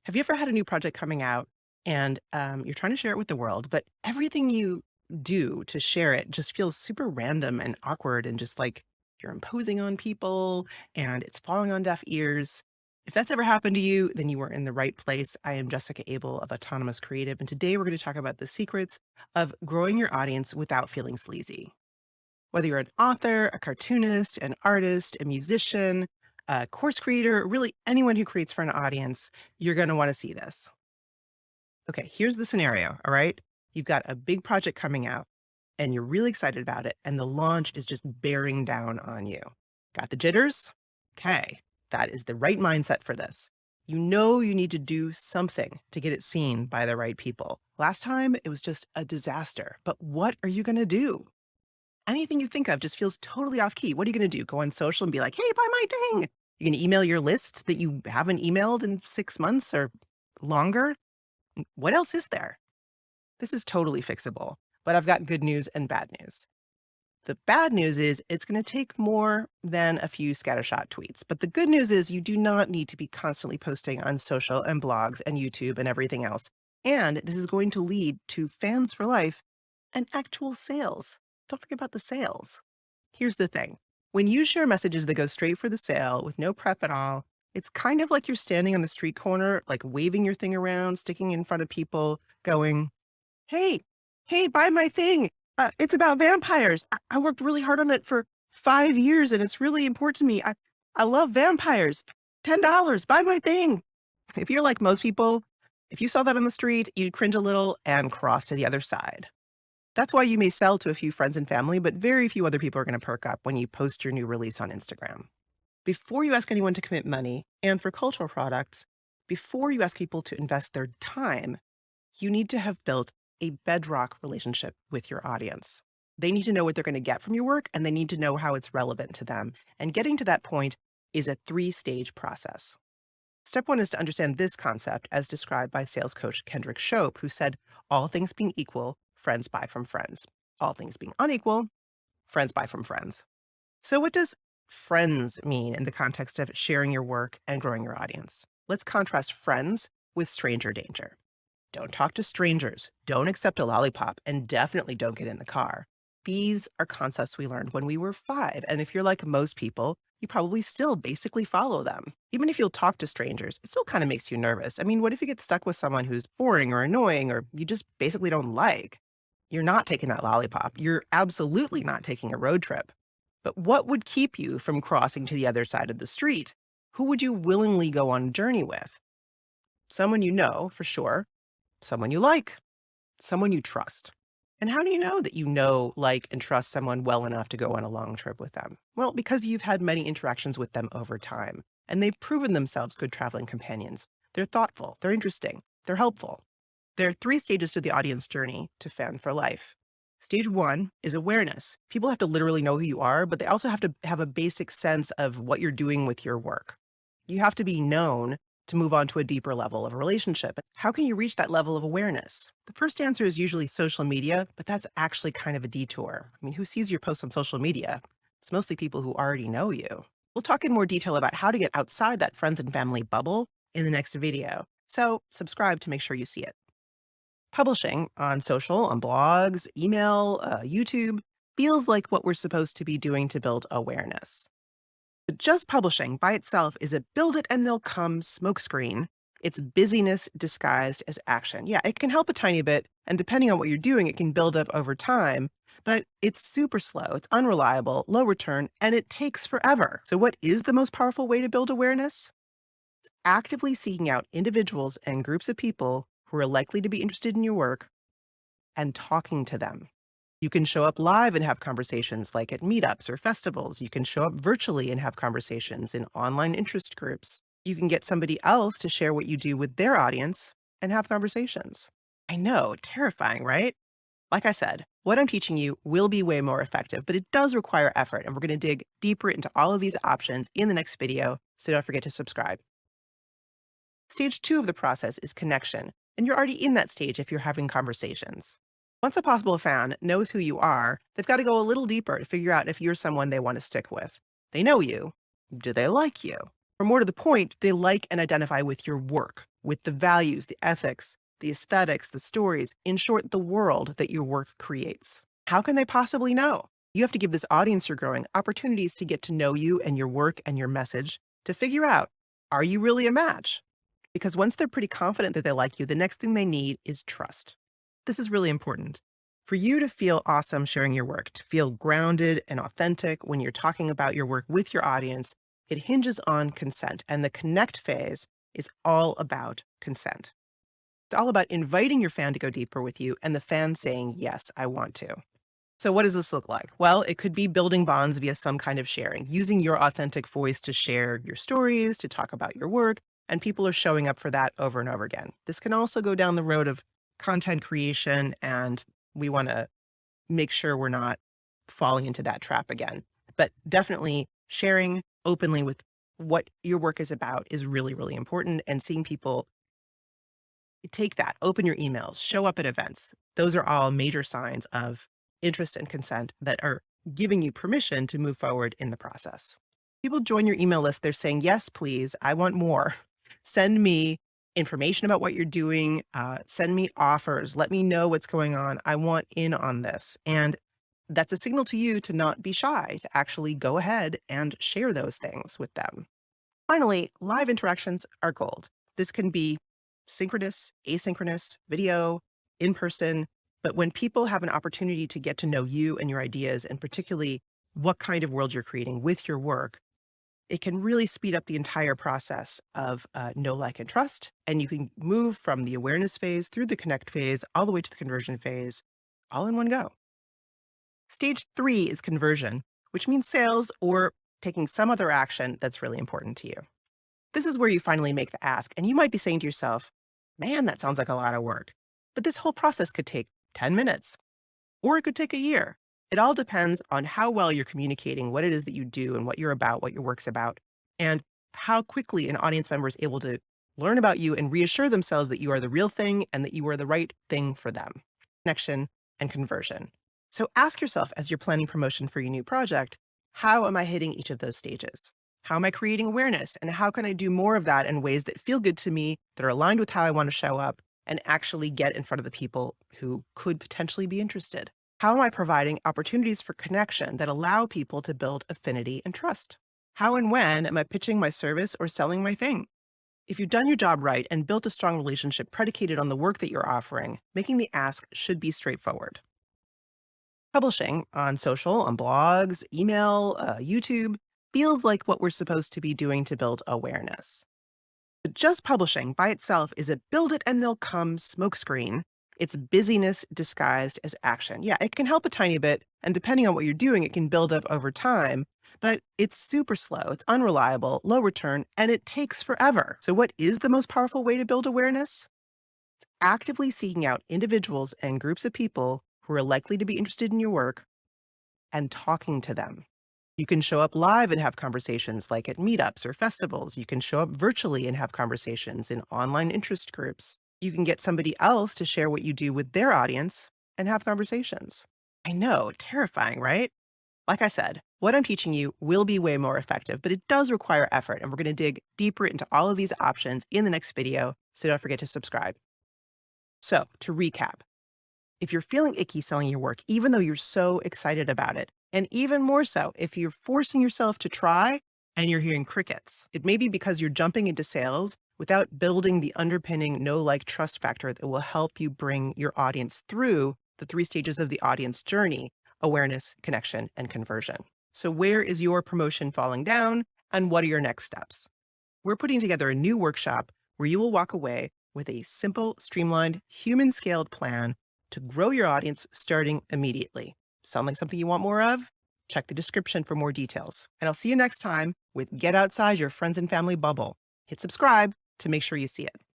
Have you ever had a new project coming out and you're trying to share it with the world, but everything you do to share it just feels super random and awkward and just like you're imposing on people and it's falling on deaf ears? If that's ever happened to you, then you are in the right place. I am Jessica Abel of Autonomous Creative, and today we're going to talk about the secrets of growing your audience without feeling sleazy. Whether you're an author, a cartoonist, an artist, a musician, a course creator, really anyone who creates for an audience, you're going to want to see this. Okay, here's the scenario. All right. You've got a big project coming out and you're really excited about it, and the launch is just bearing down on you. Got the jitters? Okay, that is the right mindset for this. You know you need to do something to get it seen by the right people. Last time it was just a disaster, but what are you going to do? Anything you think of just feels totally off key. What are you going to do? Go on social and be like, hey, buy my thing. You're going to email your list that you haven't emailed in 6 months or longer? What else is there? This is totally fixable, but I've got good news and bad news. The bad news is it's going to take more than a few scattershot tweets. But the good news is you do not need to be constantly posting on social and blogs and YouTube and everything else. And this is going to lead to fans for life and actual sales. Don't forget about the sales. Here's the thing. When you share messages that go straight for the sale with no prep at all, it's kind of like you're standing on the street corner, like waving your thing around, sticking in front of people, going, hey, hey, buy my thing. It's about vampires. I worked really hard on it for 5 years and it's really important to me. I love vampires. $10, buy my thing. If you're like most people, if you saw that on the street, you'd cringe a little and cross to the other side. That's why you may sell to a few friends and family, but very few other people are going to perk up when you post your new release on Instagram. Before you ask anyone to commit money, and for cultural products, before you ask people to invest their time, you need to have built a bedrock relationship with your audience. They need to know what they're going to get from your work, and they need to know how it's relevant to them. And getting to that point is a three-stage process. Step one is to understand this concept as described by sales coach Kendrick Shope, who said, all things being equal, friends buy from friends. All things being unequal, friends buy from friends. So what does friends mean in the context of sharing your work and growing your audience? Let's contrast friends with stranger danger. Don't talk to strangers, don't accept a lollipop, and definitely don't get in the car. These are concepts we learned when we were 5, and if you're like most people, you probably still basically follow them. Even if you'll talk to strangers, it still kind of makes you nervous. I mean, what if you get stuck with someone who's boring or annoying or you just basically don't like? You're not taking that lollipop. You're absolutely not taking a road trip. But what would keep you from crossing to the other side of the street? Who would you willingly go on a journey with? Someone you know for sure, someone you like, someone you trust. And how do you know that you know, like, and trust someone well enough to go on a long trip with them? Well, because you've had many interactions with them over time, and they've proven themselves good traveling companions. They're thoughtful, they're interesting, they're helpful. There are 3 stages to the audience journey to fan for life. Stage 1 is awareness. People have to literally know who you are, but they also have to have a basic sense of what you're doing with your work. You have to be known to move on to a deeper level of a relationship. How can you reach that level of awareness? The first answer is usually social media, but that's actually kind of a detour. I mean, who sees your posts on social media? It's mostly people who already know you. We'll talk in more detail about how to get outside that friends and family bubble in the next video. So subscribe to make sure you see it. Publishing on social, on blogs, email, YouTube feels like what we're supposed to be doing to build awareness. But just publishing by itself is a build it and they'll come smokescreen. It's busyness disguised as action. Yeah, it can help a tiny bit, and depending on what you're doing, it can build up over time, but it's super slow, it's unreliable, low return, and it takes forever. So what is the most powerful way to build awareness? Actively seeking out individuals and groups of people who are likely to be interested in your work and talking to them. You can show up live and have conversations like at meetups or festivals. You can show up virtually and have conversations in online interest groups. You can get somebody else to share what you do with their audience and have conversations. I know, terrifying, right? Like I said, what I'm teaching you will be way more effective, but it does require effort, and we're going to dig deeper into all of these options in the next video, so don't forget to subscribe. Stage 2 of the process is connection, and you're already in that stage if you're having conversations. Once a possible fan knows who you are, they've got to go a little deeper to figure out if you're someone they want to stick with. They know you. Do they like you? Or more to the point, they like and identify with your work. with the values, the ethics, the aesthetics, the stories, in short, the world that your work creates. How can they possibly know? You have to give this audience you're growing opportunities to get to know you and your work and your message to figure out, are you really a match? Because once they're pretty confident that they like you, the next thing they need is trust. This is really important. For you to feel awesome sharing your work, to feel grounded and authentic when you're talking about your work with your audience, it hinges on consent. And the connect phase is all about consent. It's all about inviting your fan to go deeper with you and the fan saying, yes, I want to. So what does this look like? Well, it could be building bonds via some kind of sharing, using your authentic voice to share your stories, to talk about your work, and people are showing up for that over and over again. This can also go down the road of content creation, and we want to make sure we're not falling into that trap again. But definitely sharing openly with what your work is about is really, really important, and seeing people take that, open your emails, show up at events. Those are all major signs of interest and consent that are giving you permission to move forward in the process. People join your email list. They're saying, yes, please, I want more. Send me information about what you're doing. Send me offers. Let me know what's going on. I want in on this. And that's a signal to you to not be shy, to actually go ahead and share those things with them. Finally, live interactions are gold. This can be synchronous, asynchronous, video, in person. But when people have an opportunity to get to know you and your ideas, and particularly what kind of world you're creating with your work, it can really speed up the entire process of know, like, and trust. And you can move from the awareness phase through the connect phase, all the way to the conversion phase, all in one go. Stage 3 is conversion, which means sales or taking some other action that's really important to you. This is where you finally make the ask, and you might be saying to yourself, man, that sounds like a lot of work. But this whole process could take 10 minutes, or it could take a year. It all depends on how well you're communicating what it is that you do and what you're about, what your work's about, and how quickly an audience member is able to learn about you and reassure themselves that you are the real thing and that you are the right thing for them. Connection and conversion. So ask yourself as you're planning promotion for your new project, how am I hitting each of those stages? How am I creating awareness? And how can I do more of that in ways that feel good to me, that are aligned with how I want to show up, and actually get in front of the people who could potentially be interested? How am I providing opportunities for connection that allow people to build affinity and trust? How and when am I pitching my service or selling my thing? If you've done your job right and built a strong relationship predicated on the work that you're offering, making the ask should be straightforward. Publishing on social, on blogs, email, YouTube feels like what we're supposed to be doing to build awareness. But just publishing by itself is a build it and they'll come smokescreen. It's busyness disguised as action. Yeah, it can help a tiny bit, and depending on what you're doing, it can build up over time, but it's super slow, it's unreliable, low return, and it takes forever. So, what is the most powerful way to build awareness? Actively seeking out individuals and groups of people who are likely to be interested in your work and talking to them. You can show up live and have conversations like at meetups or festivals. You can show up virtually and have conversations in online interest groups. You can get somebody else to share what you do with their audience and have conversations. I know, terrifying, right? Like I said, what I'm teaching you will be way more effective, but it does require effort. And we're going to dig deeper into all of these options in the next video. So don't forget to subscribe. So to recap, if you're feeling icky selling your work, even though you're so excited about it, and even more so, if you're forcing yourself to try and you're hearing crickets, it may be because you're jumping into sales without building the underpinning know, like, trust factor that will help you bring your audience through the 3 stages of the audience journey: awareness, connection, and conversion. So where is your promotion falling down, and what are your next steps? We're putting together a new workshop where you will walk away with a simple, streamlined, human-scaled plan to grow your audience starting immediately. Sound like something you want more of? Check the description for more details. And I'll see you next time with Get Outside Your Friends and Family Bubble. Hit subscribe to make sure you see it.